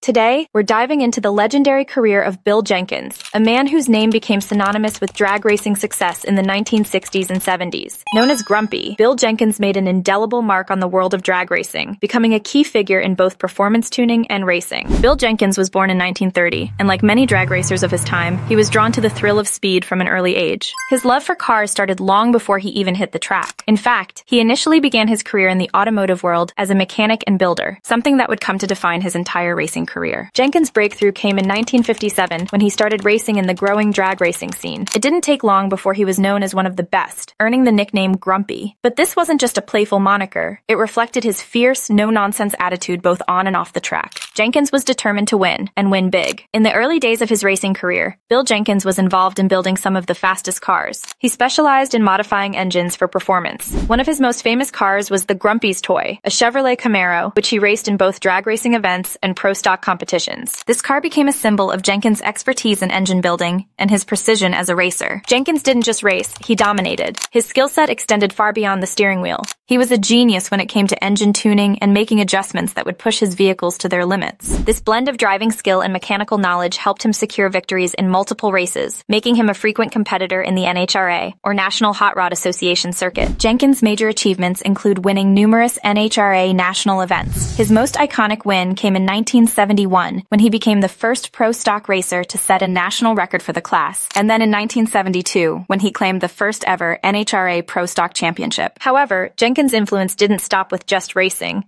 Today, we're diving into the legendary career of Bill Jenkins, a man whose name became synonymous with drag racing success in the 1960s and 70s. Known as Grumpy, Bill Jenkins made an indelible mark on the world of drag racing, becoming a key figure in both performance tuning and racing. Bill Jenkins was born in 1930, and like many drag racers of his time, he was drawn to the thrill of speed from an early age. His love for cars started long before he even hit the track. In fact, he initially began his career in the automotive world as a mechanic and builder, something that would come to define his entire racing career. Jenkins' breakthrough came in 1957 when he started racing in the growing drag racing scene. It didn't take long before he was known as one of the best, earning the nickname Grumpy. But this wasn't just a playful moniker. It reflected his fierce, no-nonsense attitude both on and off the track. Jenkins was determined to win, and win big. In the early days of his racing career, Bill Jenkins was involved in building some of the fastest cars. He specialized in modifying engines for performance. One of his most famous cars was the Grumpy's Toy, a Chevrolet Camaro, which he raced in both drag racing events and pro stock competitions. This car became a symbol of Jenkins' expertise in engine building and his precision as a racer. Jenkins didn't just race, he dominated. His skill set extended far beyond the steering wheel. He was a genius when it came to engine tuning and making adjustments that would push his vehicles to their limits. This blend of driving skill and mechanical knowledge helped him secure victories in multiple races, making him a frequent competitor in the NHRA, or National Hot Rod Association circuit. Jenkins' major achievements include winning numerous NHRA national events. His most iconic win came in 1971, when he became the first pro stock racer to set a national record for the class, and then in 1972, when he claimed the first ever NHRA Pro Stock Championship. However, Jenkins' influence didn't stop with just racing.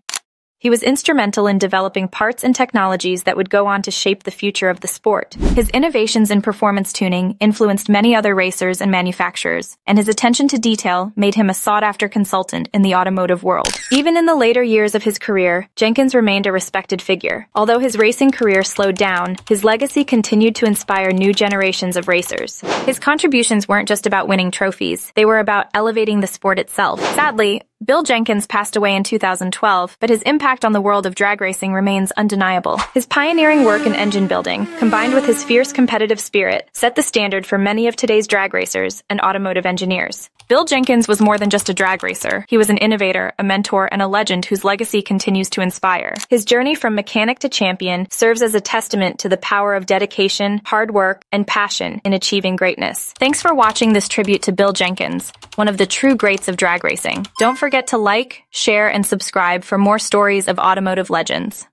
He was instrumental in developing parts and technologies that would go on to shape the future of the sport. His innovations in performance tuning influenced many other racers and manufacturers, and his attention to detail made him a sought-after consultant in the automotive world. Even in the later years of his career, Jenkins remained a respected figure. Although his racing career slowed down, his legacy continued to inspire new generations of racers. His contributions weren't just about winning trophies, they were about elevating the sport itself. Sadly, Bill Jenkins passed away in 2012, but his impact on the world of drag racing remains undeniable. His pioneering work in engine building, combined with his fierce competitive spirit, set the standard for many of today's drag racers and automotive engineers. Bill Jenkins was more than just a drag racer. He was an innovator, a mentor, and a legend whose legacy continues to inspire. His journey from mechanic to champion serves as a testament to the power of dedication, hard work, and passion in achieving greatness. Thanks for watching this tribute to Bill Jenkins, one of the true greats of drag racing. Don't forget to like, share, and subscribe for more stories of automotive legends.